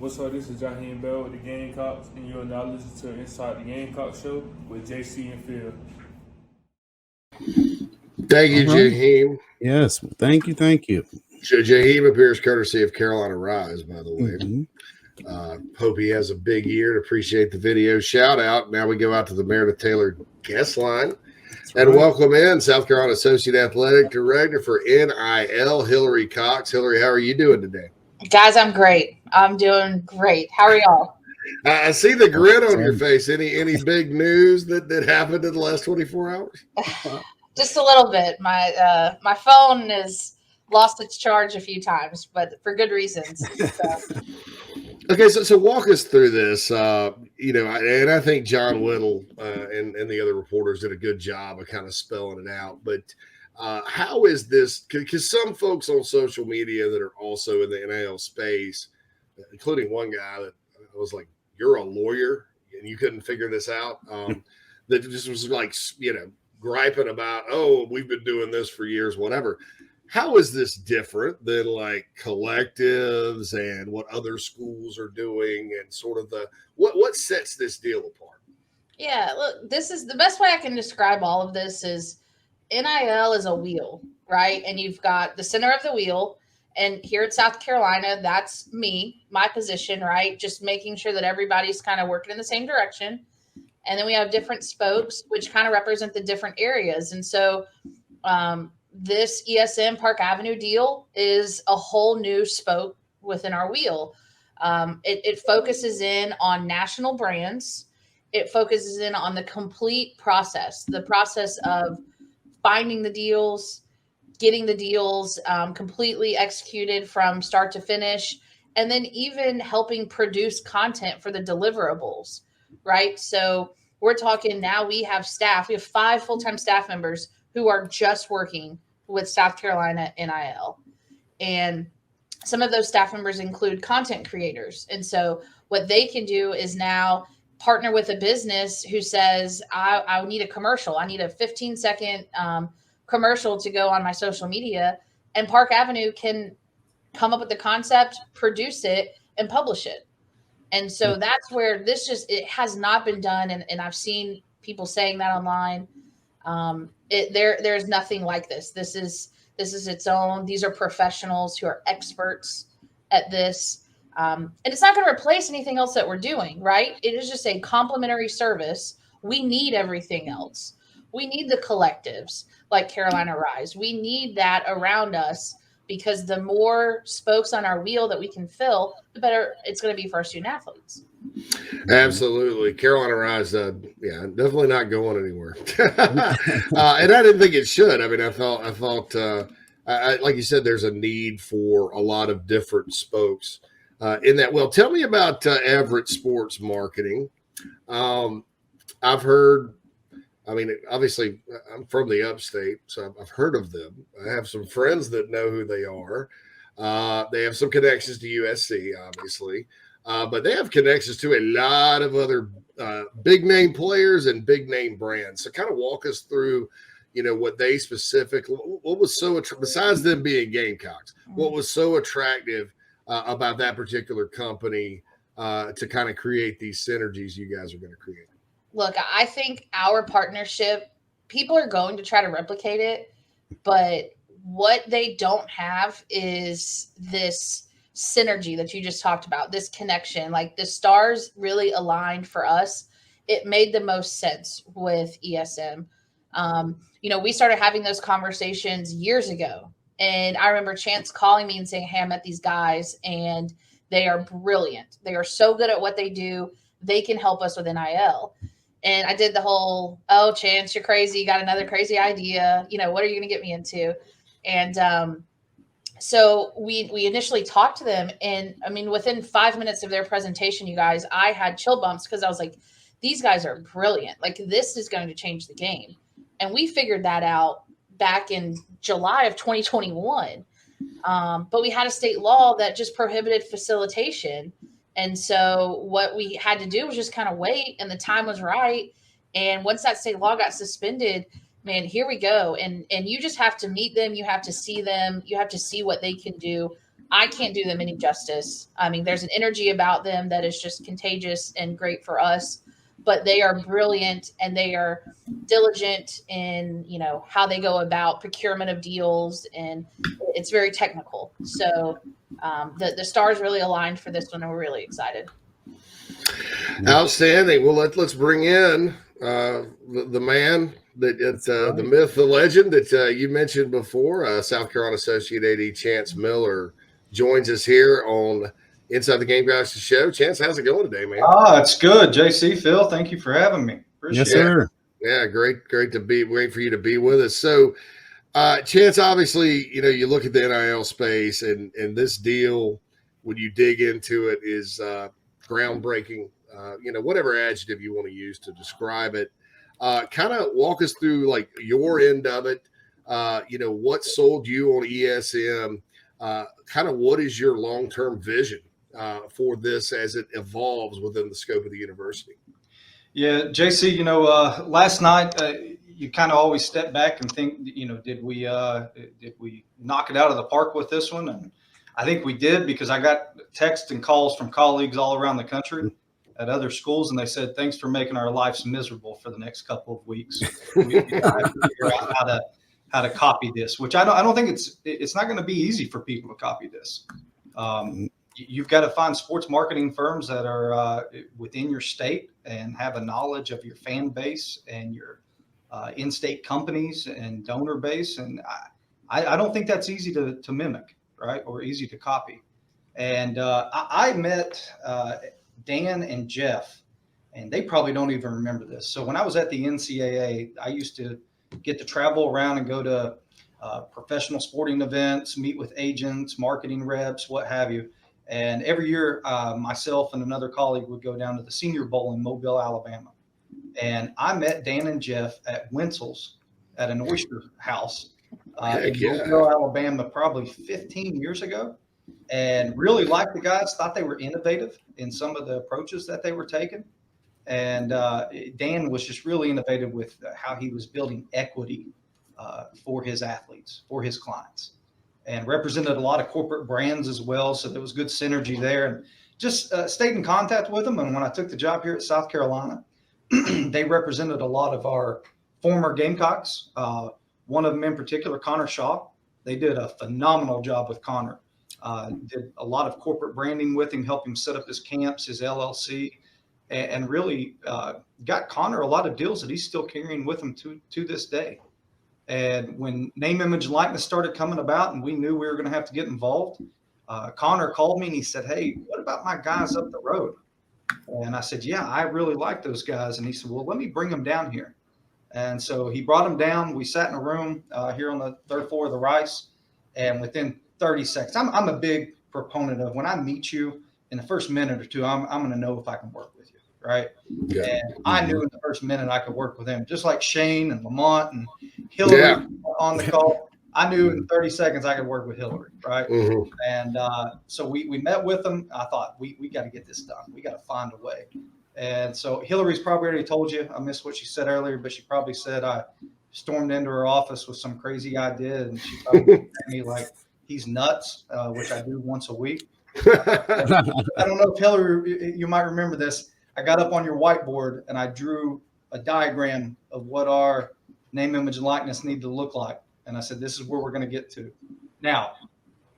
What's up? This is Jaheim Bell with the Gamecocks, and you're now listening to Inside the Gamecocks Show with JC and Phil. Thank you, Jaheim. Yes, thank you. Jaheim appears courtesy of Carolina Rise, by the way. Hope he has a big year. Appreciate the video shout out. Now we go out to the Meredith Taylor guest line. And welcome in South Carolina Associate Athletic Director for NIL, Hilary Cox. Hilary, how are you doing today? Guys, I'm great. I'm doing great. How are y'all? I see the grin on your face. Any big news that happened in the last 24 hours? Just a little bit. My phone has lost its charge a few times, but for good reasons. Okay, so walk us through this. And I think John Whittle and the other reporters did a good job of kind of spelling it out. But how is this? Because some folks on social media that are also in the NIL space, including one guy that was like, "You're a lawyer and you couldn't figure this out," that just was like, griping about, "Oh, we've been doing this for years," whatever. How is this different than like collectives and what other schools are doing and sort of what sets this deal apart? Yeah, look, this is the best way I can describe all of this is NIL is a wheel, right? And you've got the center of the wheel. And here at South Carolina, that's me, my position, right? Just making sure that everybody's kind of working in the same direction. And then we have different spokes, which kind of represent the different areas. And so this ESM Park Avenue deal is a whole new spoke within our wheel. It focuses in on national brands. It focuses in on the complete process, the process of finding the deals, getting the deals completely executed from start to finish, and then even helping produce content for the deliverables, right? So we're talking now we have 5 full-time staff members who are just working with South Carolina NIL. And some of those staff members include content creators. And so what they can do is now partner with a business who says, I need a commercial. I need a 15-second commercial to go on my social media. And Park Avenue can come up with the concept, produce it, and publish it. And so that's where it has not been done. And I've seen people saying that online. There's nothing like this. This is its own. These are professionals who are experts at this. And it's not going to replace anything else that we're doing, right? It is just a complementary service. We need everything else. We need the collectives like Carolina Rise. We need that around us because the more spokes on our wheel that we can fill, the better it's going to be for our student athletes. Absolutely. Carolina Rise, definitely not going anywhere. And I didn't think it should. I mean, I thought like you said, there's a need for a lot of different spokes in that. Well, tell me about Everett Sports Marketing. I've heard, obviously I'm from the upstate, so I've heard of them. I have some friends that know who they are. They have some connections to USC, obviously. But they have connections to a lot of other big name players and big name brands. So kind of walk us through, what they what was so, besides them being Gamecocks, what was so attractive about that particular company to kind of create these synergies you guys are going to create? Look, I think our partnership, people are going to try to replicate it, but what they don't have is this synergy that you just talked about, this connection. Like the stars really aligned for us. It made the most sense with ESM. We started having those conversations years ago. And I remember Chance calling me and saying, "Hey, I met these guys and they are brilliant. They are so good at what they do. They can help us with NIL." And I did the whole, "Oh, Chance, you're crazy. You got another crazy idea. What are you going to get me into?" And so we initially talked to them, and within 5 minutes of their presentation, you guys, I had chill bumps because I was like, these guys are brilliant. Like this is going to change the game. And we figured that out back in July of 2021. But we had a state law that just prohibited facilitation. And so what we had to do was just kind of wait, and the time was right. And once that state law got suspended, man, here we go. And you just have to meet them. You have to see them. You have to see what they can do. I can't do them any justice. I mean, there's an energy about them that is just contagious and great for us, but they are brilliant and they are diligent in, how they go about procurement of deals, and it's very technical. So the stars really aligned for this one, and we're really excited. Outstanding. Well, let's bring in the man the myth, the legend that you mentioned before. South Carolina Associate AD Chance Miller joins us here on Inside the Gamecocks show. Chance, how's it going today, man? It's good. JC, Phil, thank you for having me. Yes, sir. Yeah, great to wait for you to be with us. So, Chance, obviously, you look at the NIL space, and this deal, when you dig into it, is groundbreaking. Whatever adjective you want to use to describe it. Kind of walk us through like your end of it. What sold you on ESM? Kind of what is your long-term vision for this as it evolves within the scope of the university? Yeah, JC, last night you kind of always step back and think, did we knock it out of the park with this one? And I think we did, because I got texts and calls from colleagues all around the country at other schools, and they said, thanks for making our lives miserable for the next couple of weeks. We have to figure out how to copy this, which I don't think it's not going to be easy for people to copy this. You've got to find sports marketing firms that are within your state and have a knowledge of your fan base and your in-state companies and donor base. And I don't think that's easy to mimic, right? Or easy to copy. And I met Dan and Jeff, and they probably don't even remember this. So when I was at the NCAA, I used to get to travel around and go to professional sporting events, meet with agents, marketing reps, what have you. And every year, myself and another colleague would go down to the Senior Bowl in Mobile, Alabama. And I met Dan and Jeff at Wenzel's at an oyster house in Mobile, Alabama, probably 15 years ago. And really liked the guys, thought they were innovative in some of the approaches that they were taking. And Dan was just really innovative with how he was building equity for his athletes, for his clients, and represented a lot of corporate brands as well. So there was good synergy there, and just stayed in contact with them. And when I took the job here at South Carolina, they represented a lot of our former Gamecocks. One of them in particular, Connor Shaw. They did a phenomenal job with Connor. Did a lot of corporate branding with him, helped him set up his camps, his LLC, and really got Connor a lot of deals that he's still carrying with him to this day. And when name, image, and likeness started coming about and we knew we were going to have to get involved, Connor called me and he said, hey, what about my guys up the road? And I said, yeah, I really like those guys. And he said, well, let me bring them down here. And so he brought them down. We sat in a room here on the third floor of the Rice. And within 30 seconds, I'm a big proponent of when I meet you in the first minute or two, I'm going to know if I can work with you. Right. Yeah. And I knew in the first minute I could work with them, just like Shane and Lamont and Hilary on the call. I knew in 30 seconds I could work with Hilary. Right. Mm-hmm. And so we met with them. I thought we got to get this done. We got to find a way. And so Hilary's probably already told you, I missed what she said earlier, but she probably said I stormed into her office with some crazy idea. And she probably looked at me like he's nuts, which I do once a week. I don't know if Hilary, you might remember this. I got up on your whiteboard and I drew a diagram of what our name, image, and likeness need to look like. And I said, this is where we're going to get to. Now,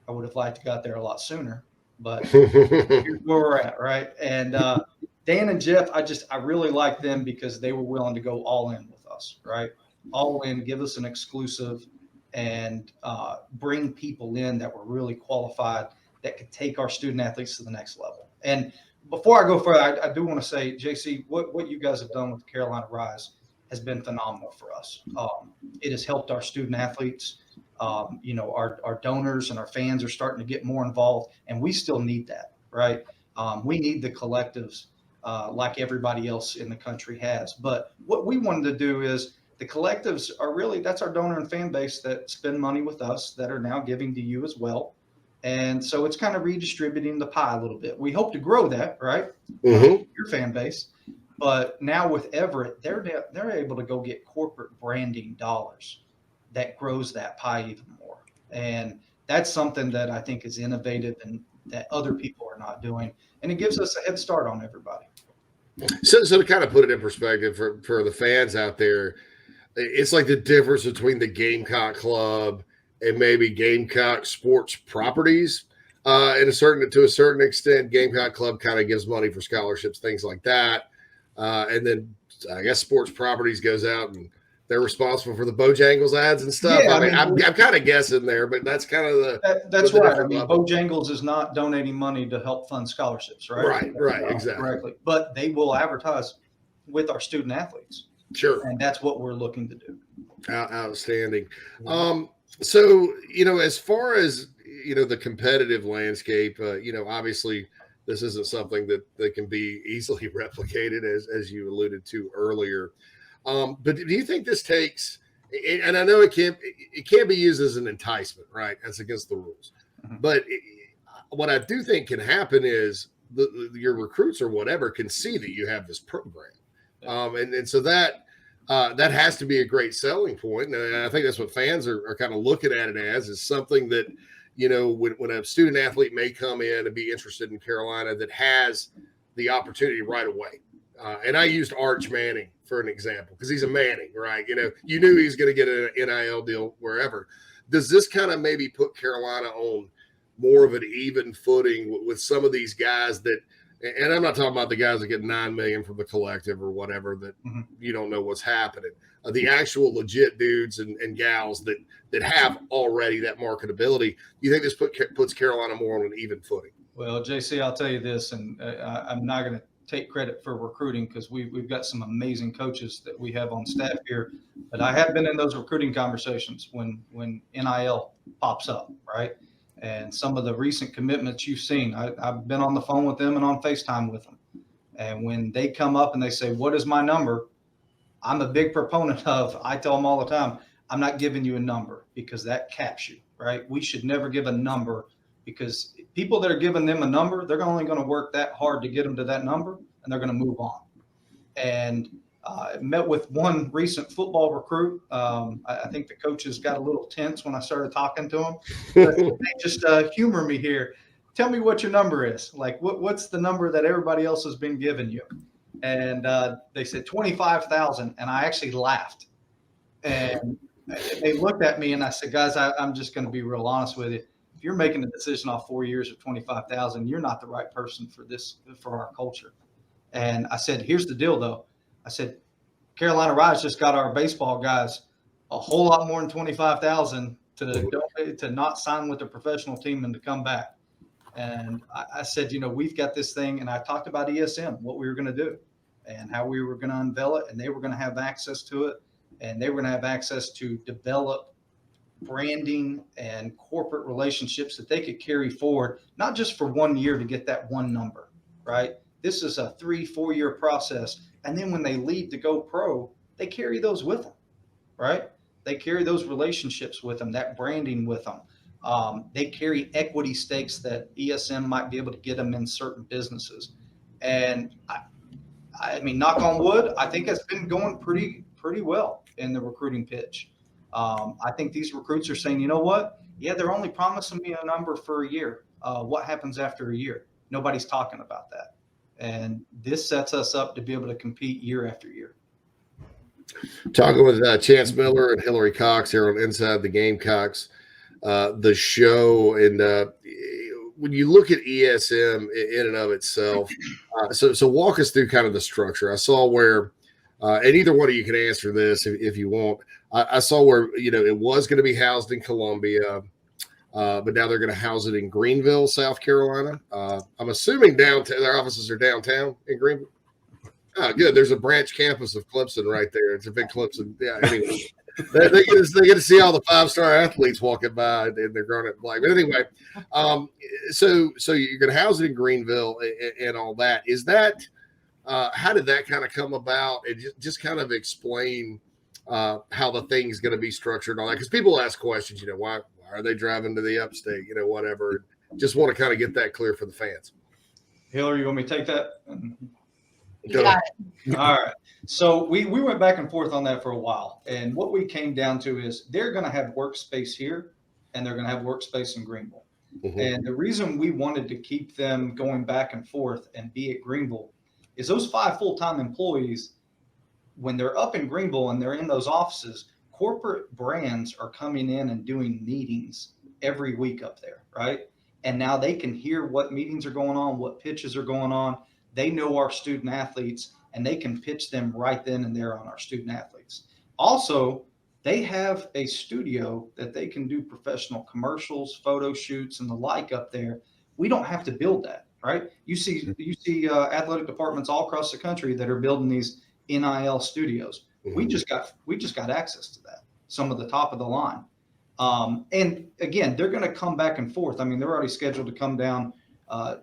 I would have liked to got there a lot sooner, but here's where we're at, right? And Dan and Jeff, I really like them because they were willing to go all in with us, right? All in, give us an exclusive, and bring people in that were really qualified that could take our student athletes to the next level. And before I go further, I do want to say, JC, what you guys have done with the Carolina Rise has been phenomenal for us. It has helped our student athletes. Our donors and our fans are starting to get more involved, and we still need that, right? We need the collectives like everybody else in the country has. But what we wanted to do is the collectives are really, that's our donor and fan base that spend money with us that are now giving to you as well. And so it's kind of redistributing the pie a little bit. We hope to grow that, right? Mm-hmm. Your fan base. But now with Everett, they're able to go get corporate branding dollars that grows that pie even more. And That's something that I think is innovative and that other people are not doing. And it gives us a head start on everybody. So to kind of put it in perspective for the fans out there, it's like the difference between the Gamecock Club and maybe Gamecock sports properties. To a certain extent, Gamecock Club kind of gives money for scholarships, things like that. And then I guess sports properties goes out and they're responsible for the Bojangles ads and stuff. Yeah, I'm kind of guessing there, but that's kind of that's the right. I mean, level. Bojangles is not donating money to help fund scholarships, right? Right, exactly. Correctly. But they will advertise with our student athletes. Sure. And that's what we're looking to do. Outstanding. So, as far as, the competitive landscape, obviously this isn't something that can be easily replicated as you alluded to earlier. But do you think this takes, and I know it can't be used as an enticement, right? That's against the rules. Mm-hmm. But what I do think can happen is your recruits or whatever can see that you have this program. And so that has to be a great selling point. And I think that's what fans are kind of looking at it as, is something that, when a student athlete may come in and be interested in Carolina that has the opportunity right away. And I used Arch Manning for an example because he's a Manning, right? You knew he was going to get an NIL deal wherever. Does this kind of maybe put Carolina on more of an even footing with some of these guys that, and I'm not talking about the guys that get $9 million from the collective or whatever that you don't know what's happening. The actual legit dudes and gals that have already that marketability. You think this puts Carolina more on an even footing? Well, JC, I'll tell you this, and I'm not going to take credit for recruiting because we've got some amazing coaches that we have on staff here. But I have been in those recruiting conversations when NIL pops up, right? And some of the recent commitments you've seen, I've been on the phone with them and on FaceTime with them. And when they come up and they say, what is my number? I'm a big proponent of, I tell them all the time, I'm not giving you a number because that caps you, right? We should never give a number because people that are giving them a number, they're only going to work that hard to get them to that number and they're going to move on. And I met with one recent football recruit. I think the coaches got a little tense when I started talking to him. They just humor me here. Tell me what your number is. Like, what's the number that everybody else has been giving you? And they said 25,000, and I actually laughed. And they looked at me, and I said, guys, I'm just going to be real honest with you. If you're making a decision off 4 years of 25,000, you're not the right person for our culture. And I said, here's the deal, though. I said, Carolina Rise just got our baseball guys a whole lot more than 25,000 to not sign with the professional team and to come back. And I said, we've got this thing, and I talked about ESM, what we were going to do and how we were going to unveil it, and they were going to have access to it, and they were going to have access to develop branding and corporate relationships that they could carry forward, not just for 1 year to get that one number, right? This is a 3-4 year process. And then when they leave to go pro, they carry those with them, right? They carry those relationships with them, that branding with them. They carry equity stakes that ESM might be able to get them in certain businesses. And I mean, knock on wood, I think it's been going pretty well in the recruiting pitch. I think these recruits are saying, you know what? Yeah, they're only promising me a number for a year. What happens after a year? Nobody's talking about that. And this sets us up to be able to compete year after year. Talking with Chance Miller and Hilary Cox here on Inside the Gamecocks, the show. And when you look at ESM in and of itself, so walk us through kind of the structure. I saw where, and either one of you can answer this if you want. I saw where, it was going to be housed in Columbia, but now they're going to house it in Greenville, South Carolina. I'm assuming downtown. Their offices are downtown in Greenville. Oh, good. There's a branch campus of Clemson right there. It's a big Clemson. Yeah. Anyway, they get to see all the 5-star athletes walking by, and they're growing up black. But anyway, so you're going to house it in Greenville and all that. Is that how did that kind of come about? And just kind of explain how the thing's going to be structured and all that, because people ask questions. Why are they driving to the upstate? Whatever. Just want to kind of get that clear for the fans. Hilary, you want me to take that? You got it. All right. So we went back and forth on that for a while. And what we came down to is they're going to have workspace here and they're going to have workspace in Greenville. Mhm. And the reason we wanted to keep them going back and forth and be at Greenville is those 5 full-time employees, when they're up in Greenville and they're in those offices, corporate brands are coming in and doing meetings every week up there, right? And now they can hear what meetings are going on, what pitches are going on. They know our student athletes, and they can pitch them right then and there on our student athletes. Also, they have a studio that they can do professional commercials, photo shoots, and the like up there. We don't have to build that, right? You see athletic departments all across the country that are building these NIL studios. We just got access to that. Some of the top of the line. And again, they're going to come back and forth. I mean, they're already scheduled to come down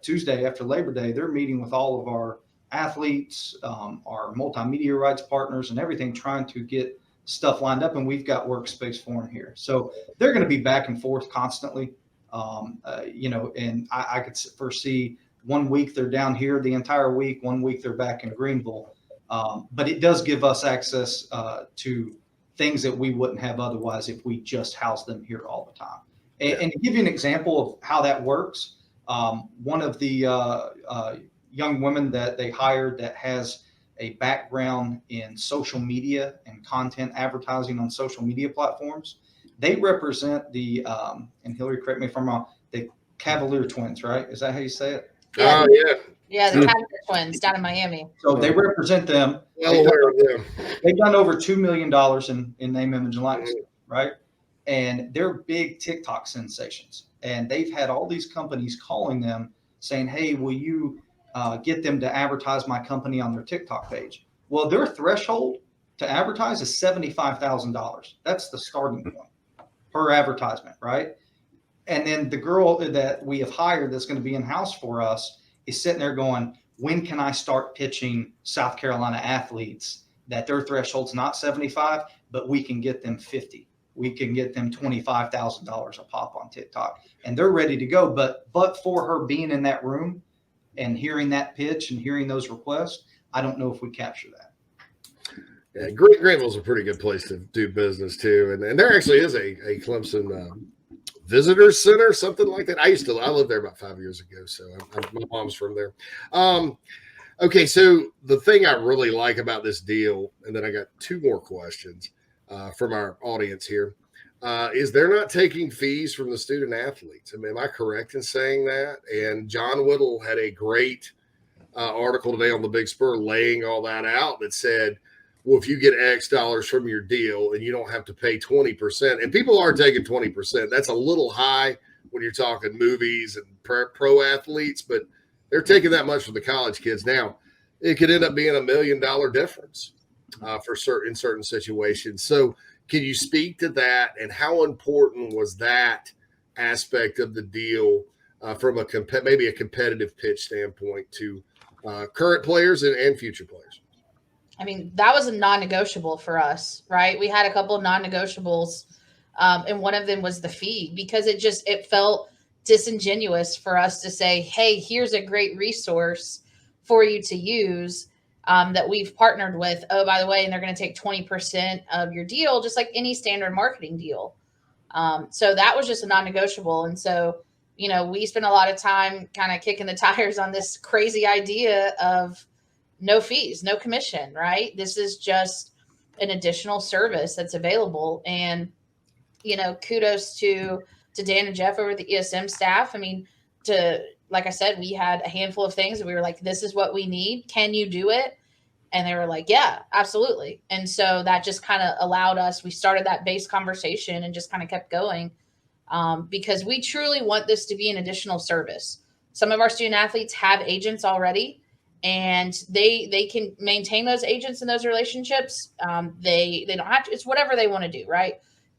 Tuesday after Labor Day. They're meeting with all of our athletes, our multimedia rights partners, and everything, trying to get stuff lined up. And we've got workspace for them here. So they're going to be back and forth constantly. And I could foresee 1 week they're down here the entire week, 1 week they're back in Greenville. But it does give us access to things that we wouldn't have otherwise if we just housed them here all the time. And to give you an example of how that works, one of the young women that they hired that has a background in social media and content advertising on social media platforms, they represent the, and Hilary, correct me if I'm wrong, the Cavalier twins, right? Is that how you say it? Yeah. Oh, yeah. Yeah, the Cavalier twins down in Miami. So they represent them. Well aware of them. They've done over $2 million in name, image, and likeness, right? And they're big TikTok sensations. And they've had all these companies calling them saying, hey, will you get them to advertise my company on their TikTok page? Well, their threshold to advertise is $75,000. That's the starting point per advertisement, right? And then the girl that we have hired that's going to be in-house for us is sitting there going, when can I start pitching South Carolina athletes that their threshold's not 75, but we can get them 50. We can get them $25,000 a pop on TikTok, and they're ready to go. But for her being in that room and hearing that pitch and hearing those requests, I don't know if we capture that. Yeah, Greenville's a pretty good place to do business too, and there actually is a Clemson visitors center, something like that. I lived there about 5 years ago, so my mom's from there. Okay, so the thing I really like about this deal, and then I got 2 more questions from our audience here, is they're not taking fees from the student athletes. I mean, am I correct in saying that? And John Whittle had a great article today on the Big Spur laying all that out that said, well, if you get X dollars from your deal and you don't have to pay 20%, and people are taking 20%, that's a little high when you're talking movies and pro athletes, but they're taking that much from the college kids. Now, it could end up being $1 million difference for certain situations. So can you speak to that, and how important was that aspect of the deal from maybe a competitive pitch standpoint to current players and future players? I mean, that was a non-negotiable for us, right? We had a couple of non-negotiables, and one of them was the fee, because it felt disingenuous for us to say, hey, here's a great resource for you to use that we've partnered with. Oh, by the way, and they're going to take 20% of your deal, just like any standard marketing deal. So that was just a non-negotiable. And so, we spent a lot of time kind of kicking the tires on this crazy idea of no fees, no commission, right? This is just an additional service that's available. And, kudos to Dan and Jeff over at the ESM staff. I mean, like I said, we had a handful of things that we were like, this is what we need. Can you do it? And they were like, yeah, absolutely. And so that just kind of allowed us, we started that base conversation and just kind of kept going because we truly want this to be an additional service. Some of our student athletes have agents already, and they can maintain those agents and those relationships. They don't have to, it's whatever they want to do, right?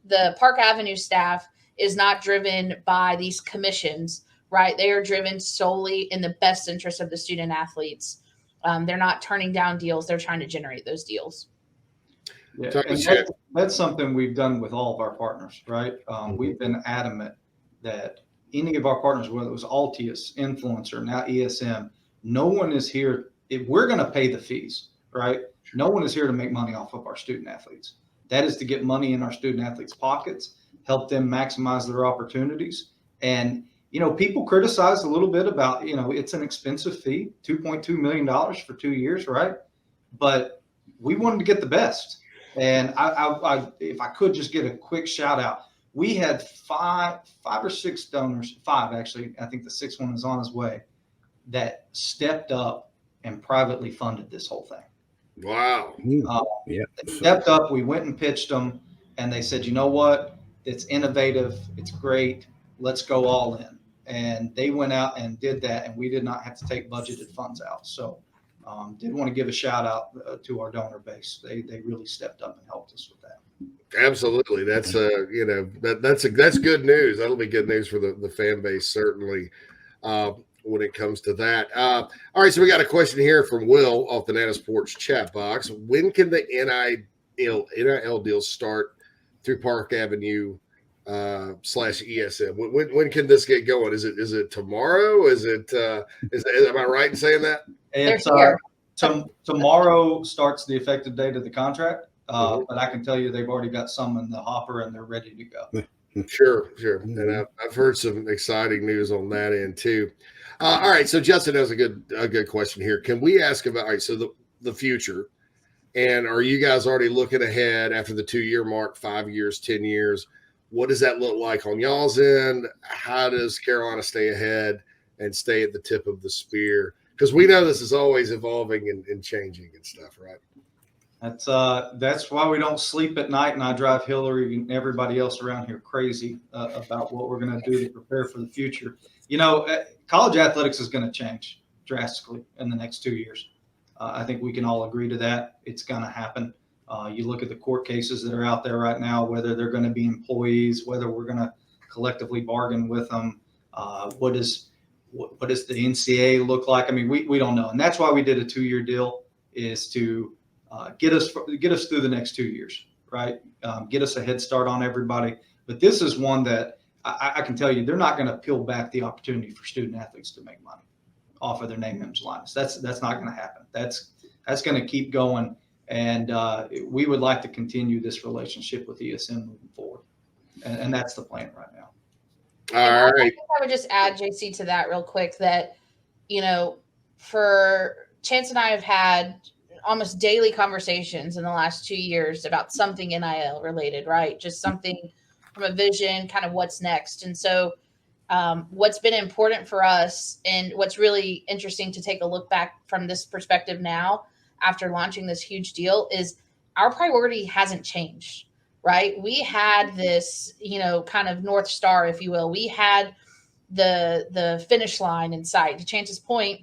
The Park Avenue staff is not driven by these commissions, right? They are driven solely in the best interest of the student athletes. They're not turning down deals. They're trying to generate those deals. Yeah, and that's something we've done with all of our partners, right? We've been adamant that any of our partners, whether it was Altius, Influencer, now ESM, no one is here. If we're going to pay the fees, right? No one is here to make money off of our student athletes. That is to get money in our student athletes' pockets. help them maximize their opportunities. And, people criticize a little bit about, it's an expensive fee, $2.2 million for 2 years, right? But we wanted to get the best. And I if I could just get a quick shout out, we had five or six donors, five actually, I think the sixth one is on his way, that stepped up and privately funded this whole thing. Wow. They stepped up, we went and pitched them, and they said, you know what? It's innovative, it's great, let's go all in. And they went out and did that, and we did not have to take budgeted funds out. So did want to give a shout out to our donor base. They really stepped up and helped us with that. Absolutely. That's that's good news. That'll be good news for the fan base, certainly, when it comes to that. All right, so we got a question here from Will off the Nana Sports chat box. When can the NIL deals start through Park Avenue /ESM? When can this get going? Is it tomorrow? Is am I right in saying that? It's tomorrow starts the effective date of the contract. But I can tell you they've already got some in the hopper and they're ready to go. Sure. And I've heard some exciting news on that end too. All right, so Justin has a good question here. Can we ask about, all right, so the future, and are you guys already looking ahead after the 2-year mark, 5 years, 10 years? What does that look like on y'all's end? How does Carolina stay ahead and stay at the tip of the spear? Because we know this is always evolving and changing and stuff, right? That's why we don't sleep at night, and I drive Hilary and everybody else around here crazy about what we're going to do to prepare for the future. College athletics is going to change drastically in the next 2 years. I think we can all agree to that. It's going to happen. You look at the court cases that are out there right now, whether they're going to be employees, whether we're going to collectively bargain with them. What does the NCAA look like? I mean, we don't know, and that's why we did a 2-year deal, is to get us through the next 2 years, right? Get us a head start on everybody. But this is one that I can tell you, they're not going to peel back the opportunity for student athletes to make money off of their name, image, likeness. That's not going to happen. That's going to keep going. And we would like to continue this relationship with ESM moving forward. And that's the plan right now. All right. I would just add, JC, to that real quick, that, for Chance and I have had almost daily conversations in the last 2 years about something NIL related, right? Just something from a vision, kind of what's next. And so what's been important for us, and what's really interesting to take a look back from this perspective now after launching this huge deal, is our priority hasn't changed, right? We had this, kind of North Star, if you will. We had the finish line in sight. To Chance's point,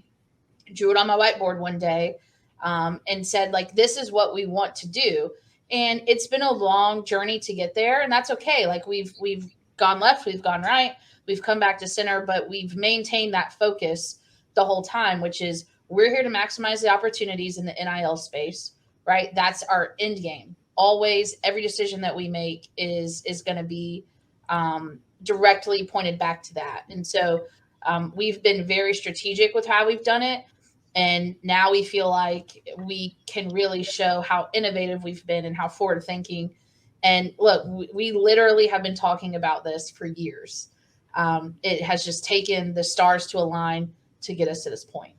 drew it on my whiteboard one day and said, like, this is what we want to do. And it's been a long journey to get there, and that's okay. Like, we've gone left, we've gone right, we've come back to center, but we've maintained that focus the whole time, which is we're here to maximize the opportunities in the NIL space, right? That's our end game. Always, every decision that we make is going to be directly pointed back to that. And so we've been very strategic with how we've done it. And now we feel like we can really show how innovative we've been and how forward thinking. And look, we literally have been talking about this for years. It has just taken the stars to align to get us to this point.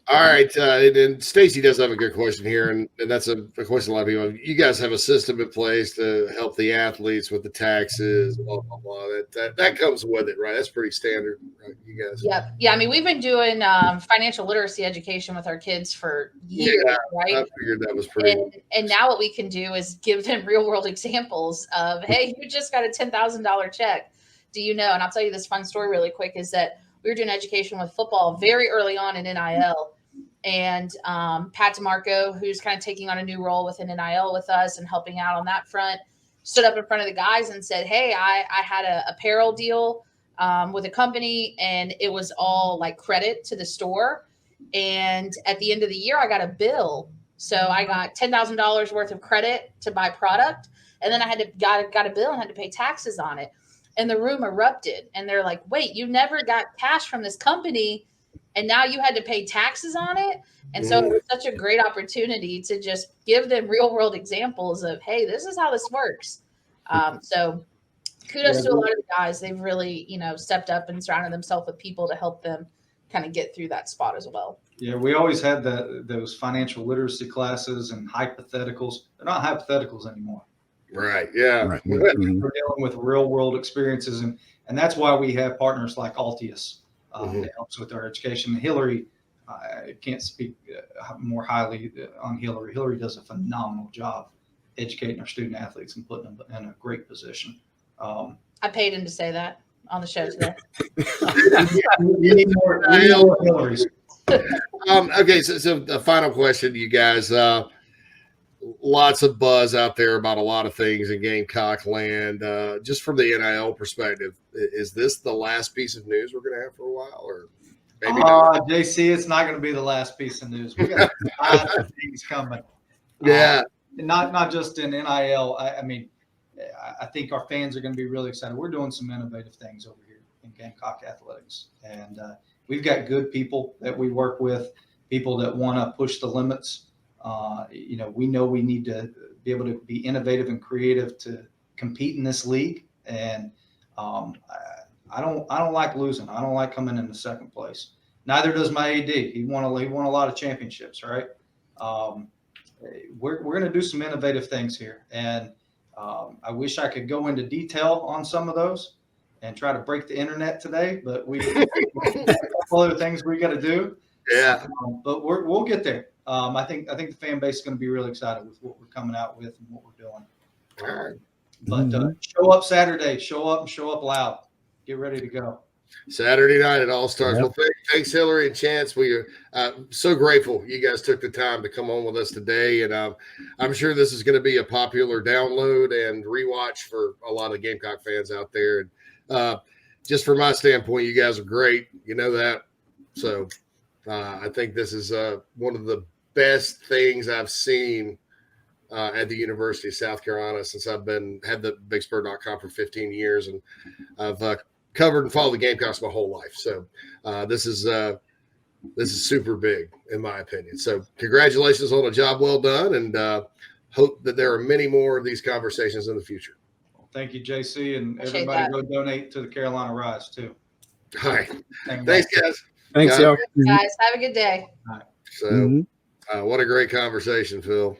All right, and Stacy does have a good question here, and that's a question a lot of people have. You guys have a system in place to help the athletes with the taxes, blah blah blah. That comes with it, right? That's pretty standard, right? You guys. Yep. Yeah. I mean, we've been doing financial literacy education with our kids for years, right? I figured that was pretty. And now what we can do is give them real world examples of, hey, you just got a $10,000 check. Do you know? And I'll tell you this fun story really quick, is that we were doing education with football very early on in NIL. And Pat DeMarco, who's kind of taking on a new role within NIL with us and helping out on that front, stood up in front of the guys and said, hey, I had a apparel deal with a company, and it was all like credit to the store. And at the end of the year, I got a bill. So I got $10,000 worth of credit to buy product. And then I got a bill and had to pay taxes on it. And the room erupted, and they're like, wait, you never got cash from this company, and now you had to pay taxes on it? And so it was such a great opportunity to just give them real world examples of, hey, this is how this works. So kudos to a lot of the guys. They've really, stepped up and surrounded themselves with people to help them kind of get through that spot as well. Yeah, we always had those financial literacy classes and hypotheticals. They're not hypotheticals anymore. Right. Yeah. Right. We're dealing with real world experiences, and that's why we have partners like Altius that helps with our education. Hilary, I can't speak more highly on Hilary. Hilary does a phenomenal job educating our student athletes and putting them in a great position. I paid him to say that on the show today. You need more Hilarys. Okay, so the final question to you guys. Lots of buzz out there about a lot of things in Gamecock land. Just from the NIL perspective, is this the last piece of news we're going to have for a while, or maybe not? JC, it's not going to be the last piece of news. We got a lot of things coming. Yeah, not just in NIL. I think our fans are going to be really excited. We're doing some innovative things over here in Gamecock athletics, and we've got good people that we work with, people that want to push the limits. We know we need to be able to be innovative and creative to compete in this league. And I don't like losing. I don't like coming in the second place. Neither does my AD. He won a lot of championships, right? We're going to do some innovative things here. And I wish I could go into detail on some of those and try to break the internet today, but we have a couple other things we got to do. yeah. But we'll get there. I think the fan base is going to be really excited with what we're coming out with and what we're doing. All right. But show up Saturday, show up loud, get ready to go. Saturday night at All Stars. Yep. Well, thanks, Hilary and Chance. We are so grateful you guys took the time to come on with us today, and I'm sure this is going to be a popular download and rewatch for a lot of Gamecock fans out there. And just from my standpoint, you guys are great. You know that. So I think this is one of the best things I've seen at the University of South Carolina since I've had the BigSpur.com for 15 years, and I've covered and followed the Gamecocks my whole life. So this is super big in my opinion. So congratulations on a job well done, and hope that there are many more of these conversations in the future. Well, thank you, JC, and Appreciate everybody that. go donate to the Carolina Rise too. All right. Thank you. Thanks, guys. Thanks, Yeah. y'all. Guys, have a good day. So what a great conversation, Phil.